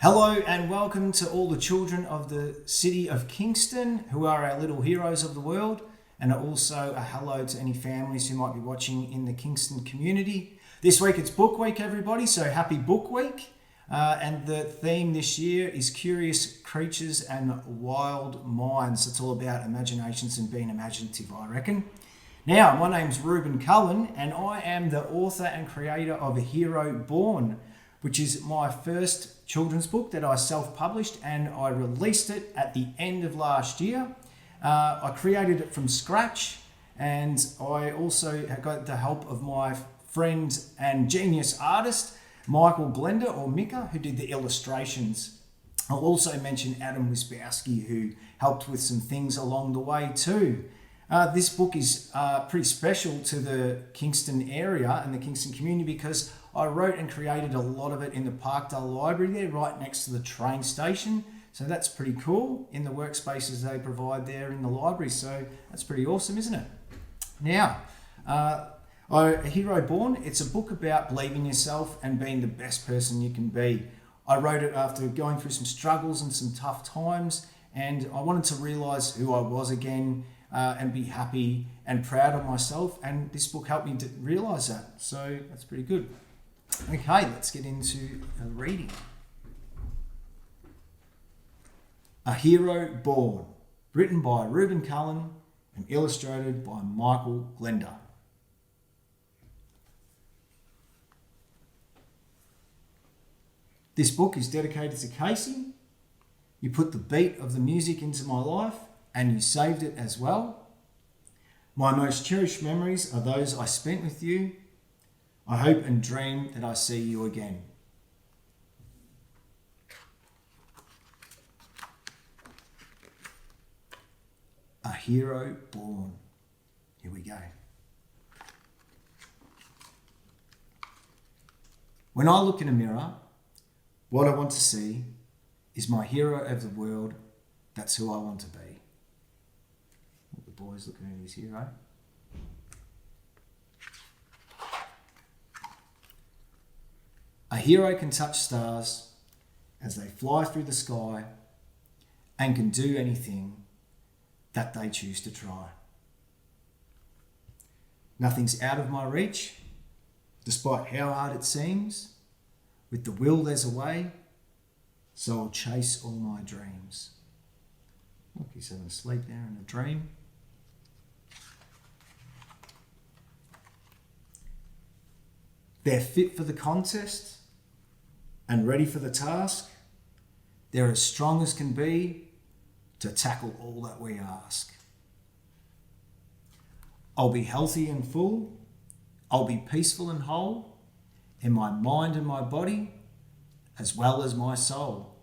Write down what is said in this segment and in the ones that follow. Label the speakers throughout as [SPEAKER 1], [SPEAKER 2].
[SPEAKER 1] Hello and welcome to all the children of the city of Kingston who are our little heroes of the world, and also a hello to any families who might be watching in the Kingston community. This week it's Book Week, everybody, so happy Book Week. And the theme this year is Curious Creatures and Wild Minds. It's all about imaginations and being imaginative, I reckon. Now, my name's Reuben Cullen, and I am the author and creator of A Hero Born, which is my first children's book that I self-published, and I released it at the end of last year. I created it from scratch, and I also got the help of my friend and genius artist, Glenda, or Mika, who did the illustrations. I'll also mention Adam Wisbowski, who helped with some things along the way too. This book is pretty special to the Kingston area and the Kingston community because I wrote and created a lot of it in the Parkdale Library there, right next to the train station. So that's pretty cool in the workspaces they provide there in the library. So that's pretty awesome, isn't it? Now, A Hero Born, it's a book about believing in yourself and being the best person you can be. I wrote it after going through some struggles and some tough times, and I wanted to realise who I was again and be happy and proud of myself, and this book helped me to realise that. So that's pretty good. Okay, let's get into reading. A Hero Born, written by Reuben Cullen and illustrated by Glenda. This book is dedicated to Casey. You put the beat of the music into my life and you saved it as well. My most cherished memories are those I spent with you. I hope and dream that I see you again. A Hero Born. Here we go. When I look in a mirror, what I want to see is my hero of the world. That's who I want to be. The boy's looking at his hero. A hero can touch stars as they fly through the sky and can do anything that they choose to try. Nothing's out of my reach, despite how hard it seems. With the will there's a way, so I'll chase all my dreams. Look, he's having a sleep there in a dream. They're fit for the contest and ready for the task. They're as strong as can be to tackle all that we ask. I'll be healthy and full. I'll be peaceful and whole in my mind and my body, as well as my soul.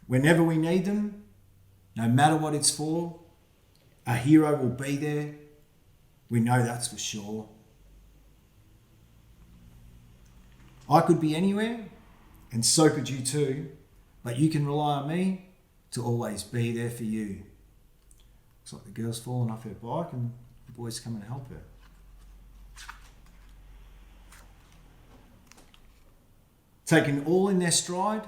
[SPEAKER 1] Whenever we need them, no matter what it's for, a hero will be there. We know that's for sure. I could be anywhere, and so could you too, but you can rely on me to always be there for you. Looks like the girl's fallen off her bike and the boys come and help her. Taken all in their stride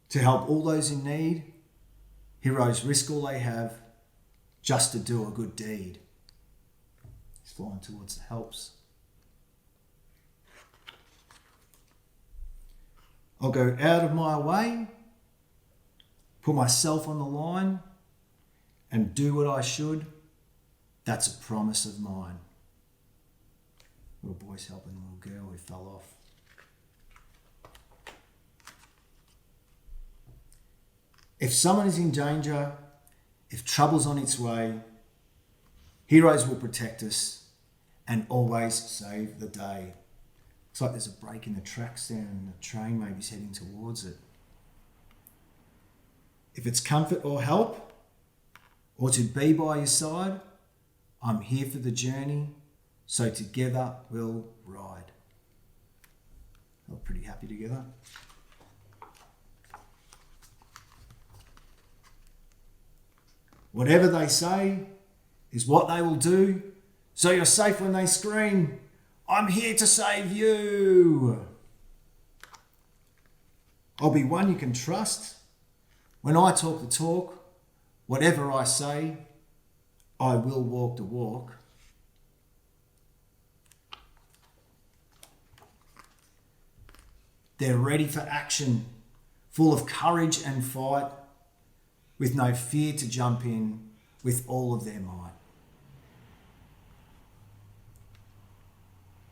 [SPEAKER 1] to help all those in need, heroes risk all they have just to do a good deed. He's flying towards the helps. I'll go out of my way, put myself on the line, and do what I should. That's a promise of mine. Little boy's helping the little girl who fell off. If someone is in danger, if trouble's on its way, heroes will protect us and always save the day. Looks like there's a break in the tracks there and the train maybe is heading towards it. If it's comfort or help, or to be by your side, I'm here for the journey, so together we'll ride. We're pretty happy together. Whatever they say is what they will do, so you're safe when they scream. I'm here to save you. I'll be one you can trust. When I talk the talk, whatever I say, I will walk the walk. They're ready for action, full of courage and fight, with no fear to jump in with all of their might.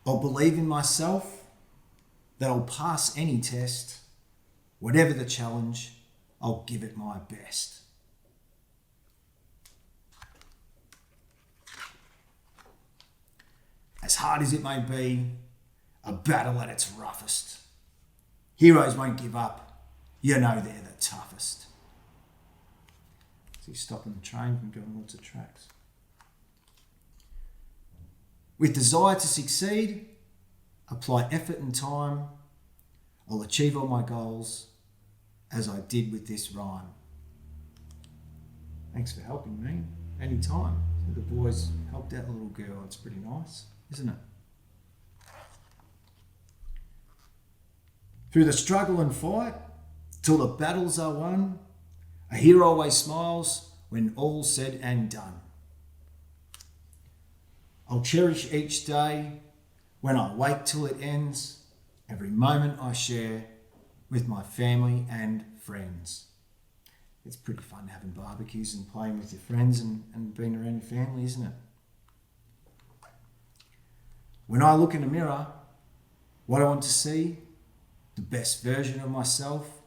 [SPEAKER 1] I'll believe in myself that I'll pass any test. Whatever the challenge, I'll give it my best. As hard as it may be, a battle at its roughest. Heroes won't give up. You know they're the toughest. So he's stopping the train from going lots of tracks. With desire to succeed, apply effort and time. I'll achieve all my goals as I did with this rhyme. Thanks for helping me. Anytime. The boys helped out the little girl. It's pretty nice, isn't it? Through the struggle and fight, till the battles are won, a hero always smiles when all's said and done. I'll cherish each day when I wait till it ends, every moment I share with my family and friends. It's pretty fun having barbecues and playing with your friends and being around your family, isn't it? When I look in the mirror, what I want to see, the best version of myself,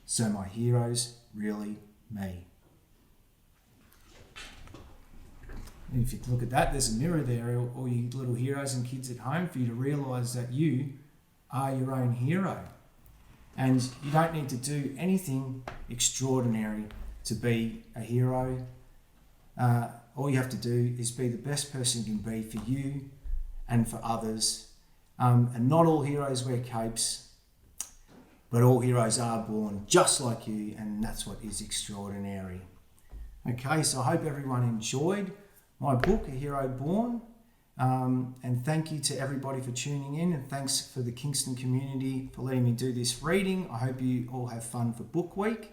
[SPEAKER 1] so my hero's really me. And if you look at that, there's a mirror there, all you little heroes and kids at home, for you to realise that you are your own hero. And you don't need to do anything extraordinary to be a hero. All you have to do is be the best person you can be for you and for others. And not all heroes wear capes, but all heroes are born just like you, and that's what is extraordinary. Okay, so I hope everyone enjoyed my book, A Hero Born. And thank you to everybody for tuning in, and thanks for the Kingston community for letting me do this reading. I hope you all have fun for Book Week.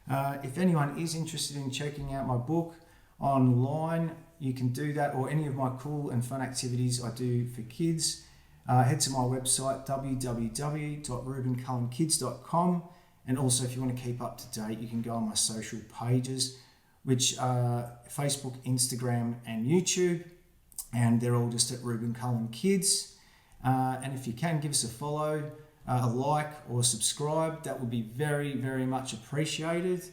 [SPEAKER 1] If anyone is interested in checking out my book online, you can do that, or any of my cool and fun activities I do for kids. Head to my website, www.reubencullenkids.com, and also if you want to keep up to date, you can go on my social pages, which are Facebook, Instagram and YouTube, and they're all just at Reuben Cullen Kids. And if you can, give us a follow, a like or subscribe, that would be very, very much appreciated.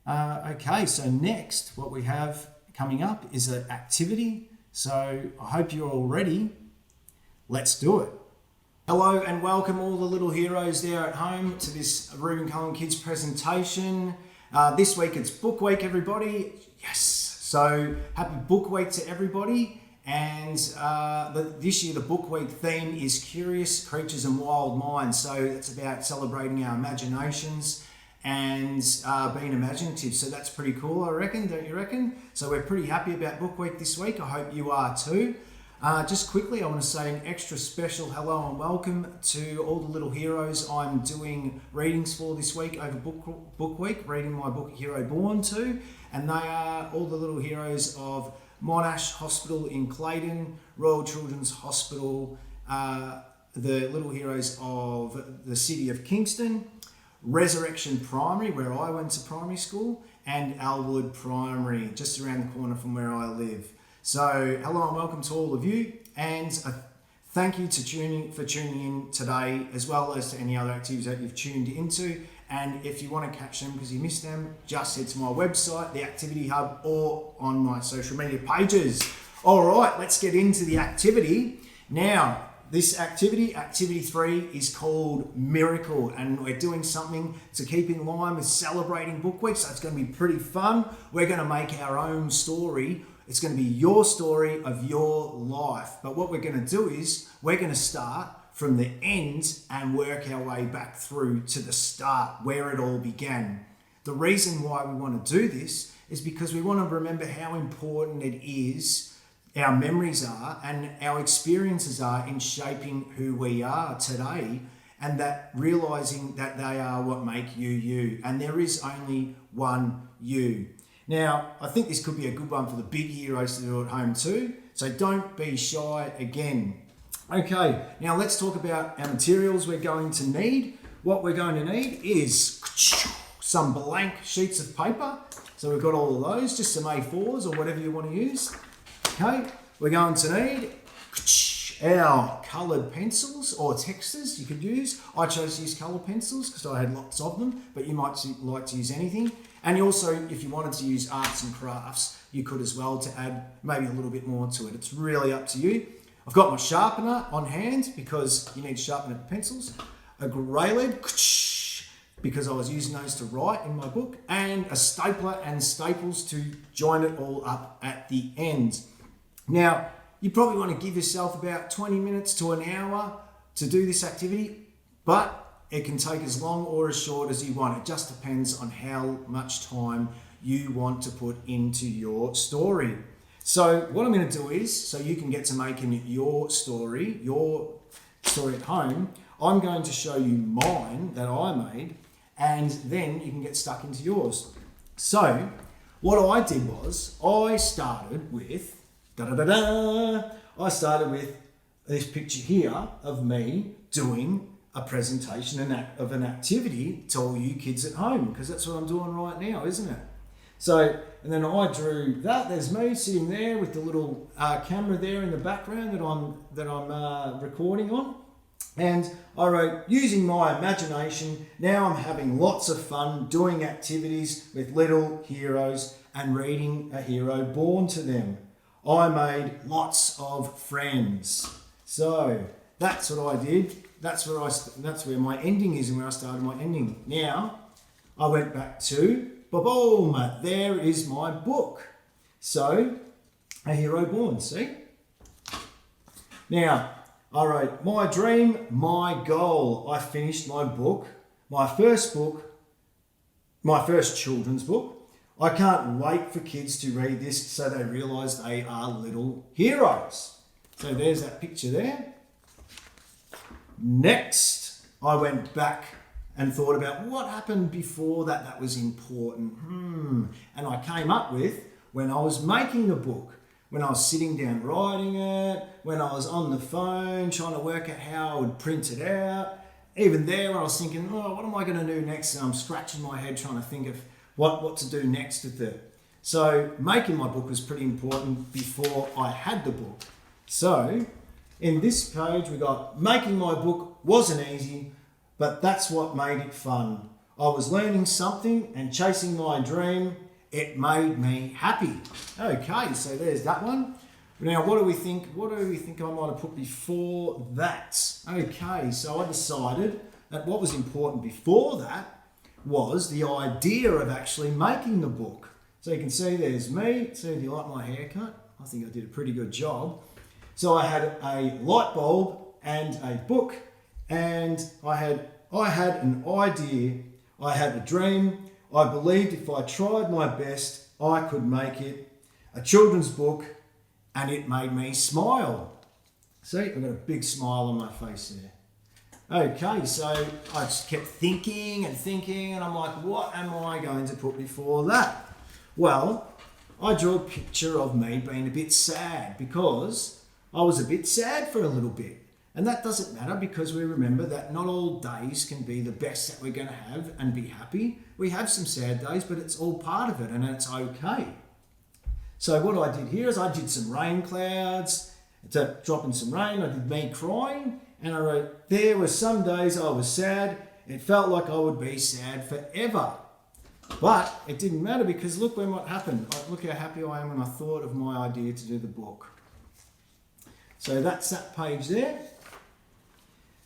[SPEAKER 1] Okay, so next what we have coming up is an activity, so I hope you're all ready. Let's do it. Hello and welcome all the little heroes there at home to this Reuben Cullen Kids presentation. This week it's Book Week, everybody. Yes, so happy Book Week to everybody. And this year the Book Week theme is Curious Creatures and Wild Minds. So it's about celebrating our imaginations and being imaginative. So that's pretty cool, I reckon, don't you reckon? So we're pretty happy about Book Week this week. I hope you are too. Just quickly, I want to say an extra special hello and welcome to all the little heroes I'm doing readings for this week over Book Week, reading my book Hero Born to, and they are all the little heroes of Monash Hospital in Clayton, Royal Children's Hospital, the little heroes of the City of Kingston, Resurrection Primary, where I went to primary school, and Elwood Primary, just around the corner from where I live. So hello and welcome to all of you, and thank you for tuning in today, as well as to any other activities that you've tuned into. And if you want to catch them because you missed them, just head to my website, the Activity Hub, or on my social media pages. All right, let's get into the activity. Now, this activity 3, is called Miracle, and we're doing something to keep in line with celebrating Book Week, so it's going to be pretty fun. We're going to make our own story. It's going to be your story of your life. But what we're going to do is we're going to start from the end and work our way back through to the start, where it all began. The reason why we want to do this is because we want to remember how important it is our memories are and our experiences are in shaping who we are today, and that realizing that they are what make you you, and there is only one you. Now, I think this could be a good one for the big heroes to do at home too, so don't be shy again. Okay, now let's talk about our materials we're going to need. What we're going to need is some blank sheets of paper. So we've got all of those, just some A4s or whatever you want to use. Okay, we're going to need our coloured pencils or texters you could use. I chose to use colour pencils because I had lots of them, but you might like to use anything. And also, if you wanted to use arts and crafts, you could as well to add maybe a little bit more to it. It's really up to you. I've got my sharpener on hand because you need to sharpen the pencils. A grey lead, because I was using those to write in my book, and a stapler and staples to join it all up at the end. Now, you probably want to give yourself about 20 minutes to an hour to do this activity, but it can take as long or as short as you want. It just depends on how much time you want to put into your story. So what I'm going to do is, so you can get to making your story at home, I'm going to show you mine that I made, and then you can get stuck into yours. So what I did was I started with this picture here of me doing a presentation of an activity to all you kids at home, because that's what I'm doing right now, isn't it? So, and then I drew that. There's me sitting there with the little camera there in the background that I'm recording on. And I wrote, using my imagination, now I'm having lots of fun doing activities with little heroes and reading A Hero Born to Them. I made lots of friends. So that's what I did. That's where my ending is and where I started my ending. Now I went back to boom, there is my book. So A Hero Born, see? Now I wrote my dream, my goal. I finished my book, my first children's book. I can't wait for kids to read this so they realise they are little heroes. So there's that picture there. Next, I went back and thought about what happened before that was important. And I came up with when I was making the book, when I was sitting down writing it, when I was on the phone trying to work out how I would print it out. Even there I was thinking, what am I going to do next? And I'm scratching my head trying to think of what to do next with it. So making my book was pretty important before I had the book. So in this page we got, making my book wasn't easy, but that's what made it fun. I was learning something and chasing my dream. It made me happy. Okay, so there's that one. Now, what do we think? What do we think I might have put before that? Okay, so I decided that what was important before that was the idea of actually making the book. So you can see there's me. See if you like my haircut. I think I did a pretty good job. So I had a light bulb and a book, and I had an idea. I had a dream. I believed if I tried my best, I could make it. A children's book, and it made me smile. See, I've got a big smile on my face there. Okay, so I just kept thinking, and I'm like, what am I going to put before that? Well, I drew a picture of me being a bit sad, because I was a bit sad for a little bit. And that doesn't matter, because we remember that not all days can be the best that we're going to have and be happy. We have some sad days, but it's all part of it, and it's okay. So what I did here is I did some rain clouds, dropping some rain. I did me crying, and I wrote, there were some days I was sad. It felt like I would be sad forever. But it didn't matter, because look what happened. Look how happy I am when I thought of my idea to do the book. So that's that page there.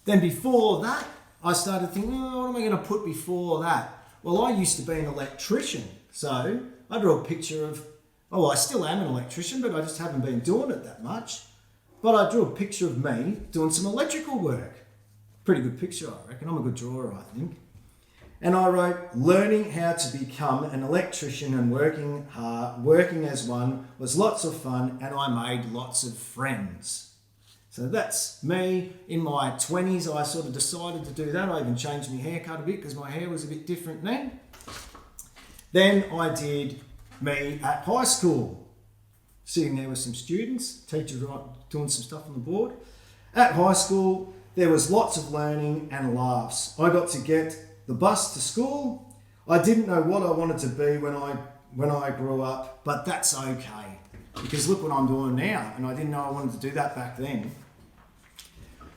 [SPEAKER 1] Then before that, I started thinking, what am I going to put before that? Well, I used to be an electrician. So I drew a picture of, I still am an electrician, but I just haven't been doing it that much. But I drew a picture of me doing some electrical work. Pretty good picture, I reckon. I'm a good drawer, I think. And I wrote, learning how to become an electrician and working as one was lots of fun, and I made lots of friends. So that's me in my 20s. I sort of decided to do that. I even changed my haircut a bit because my hair was a bit different then. Then I did me at high school, sitting there with some students, teacher doing some stuff on the board. At high school, there was lots of learning and laughs. I got to get the bus to school. I didn't know what I wanted to be when I grew up, but that's okay, because look what I'm doing now, and I didn't know I wanted to do that back then.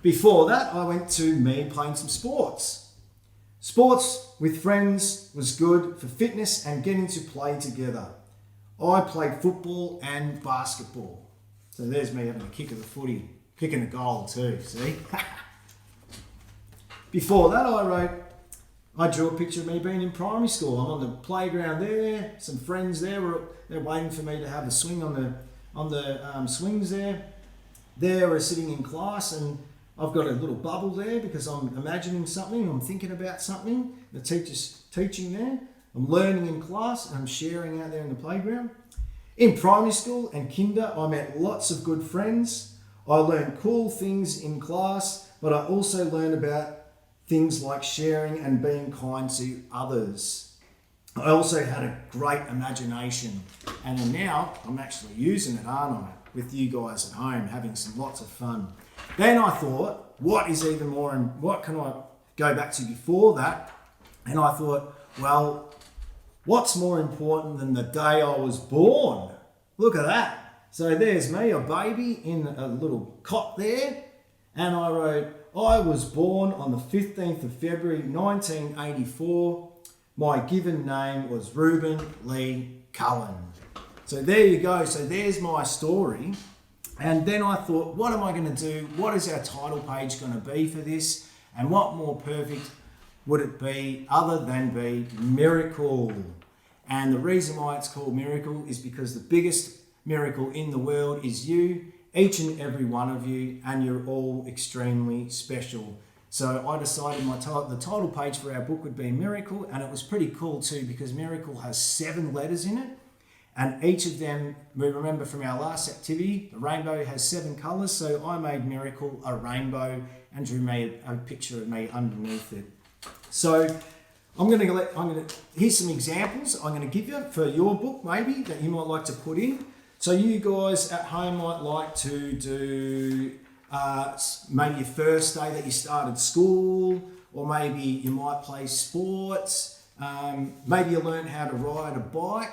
[SPEAKER 1] Before that, I went to me playing some sports. Sports with friends was good for fitness and getting to play together. I played football and basketball. So there's me having a kick of the footy, kicking a goal too, see? Before that, I drew a picture of me being in primary school. I'm on the playground there, some friends there, they're waiting for me to have a swing on the swings there. We're sitting in class, and I've got a little bubble there because I'm imagining something, I'm thinking about something. The teacher's teaching there. I'm learning in class, and I'm sharing out there in the playground. In primary school and kinder, I met lots of good friends. I learned cool things in class, but I also learned about things like sharing and being kind to others. I also had a great imagination, and then now I'm actually using it, aren't I? With you guys at home, having lots of fun. Then I thought, what is even more, and what can I go back to before that? And I thought, well, what's more important than the day I was born? Look at that. So there's me, a baby in a little cot there, and I wrote, I was born on the 15th of February 1984. My given name was Reuben Lee Cullen. So there you go. So there's my story. And then I thought, what am I going to do? What is our title page going to be for this? And what more perfect would it be other than be miracle? And the reason why it's called miracle is because the biggest miracle in the world is you, each and every one of you, and you're all extremely special. So I decided the title page for our book would be Miracle, and it was pretty cool too because miracle has 7 letters in it, and each of them, we remember from our last activity, the rainbow has 7 colours, so I made miracle a rainbow and drew me a picture of me underneath it. So here's some examples I'm going to give you for your book maybe that you might like to put in. So you guys at home might like to do maybe your first day that you started school, or maybe you might play sports. Maybe you learn how to ride a bike,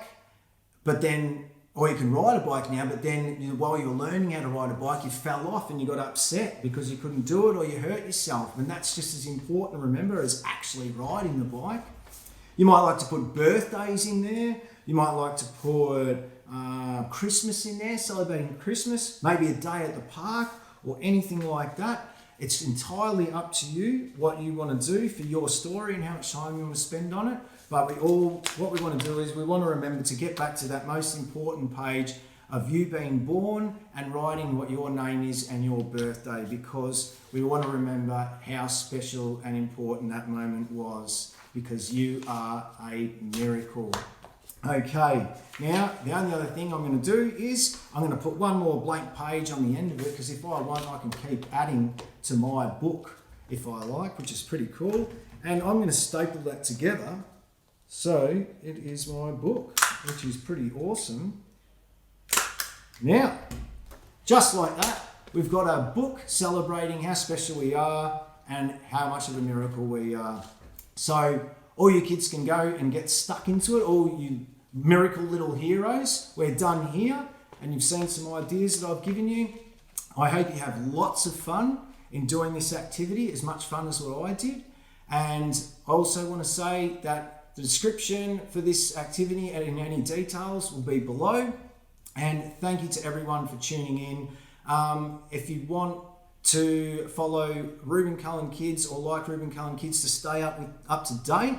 [SPEAKER 1] or you can ride a bike now, but then while you were learning how to ride a bike, you fell off and you got upset because you couldn't do it, or you hurt yourself. And that's just as important to remember as actually riding the bike. You might like to put birthdays in there. You might like to put Christmas in there, celebrating Christmas, maybe a day at the park or anything like that. It's entirely up to you what you want to do for your story and how much time you want to spend on it. But what we want to do is we want to remember to get back to that most important page of you being born and writing what your name is and your birthday, because we want to remember how special and important that moment was, because you are a miracle. Okay, now the only other thing I'm going to do is I'm going to put one more blank page on the end of it, because if I want, I can keep adding to my book if I like, which is pretty cool. And I'm going to staple that together so it is my book, which is pretty awesome. Now, just like that, we've got our book celebrating how special we are and how much of a miracle we are. So all you kids can go and get stuck into it, all you miracle little heroes. We're done here, and you've seen some ideas that I've given you. I hope you have lots of fun in doing this activity, as much fun as what I did. And I also want to say that the description for this activity and any details will be below. And thank you to everyone for tuning in. If you want to follow Reuben Cullen Kids or like Reuben Cullen Kids to stay up to date,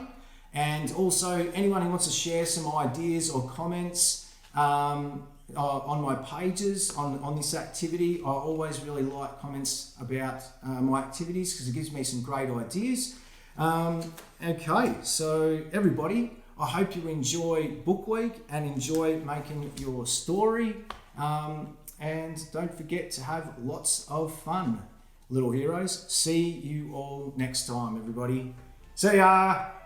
[SPEAKER 1] and also anyone who wants to share some ideas or comments on my pages on this activity, I always really like comments about my activities because it gives me some great ideas. Okay, so everybody, I hope you enjoy Book Week and enjoy making your story. And don't forget to have lots of fun, little heroes. See you all next time, everybody. See ya!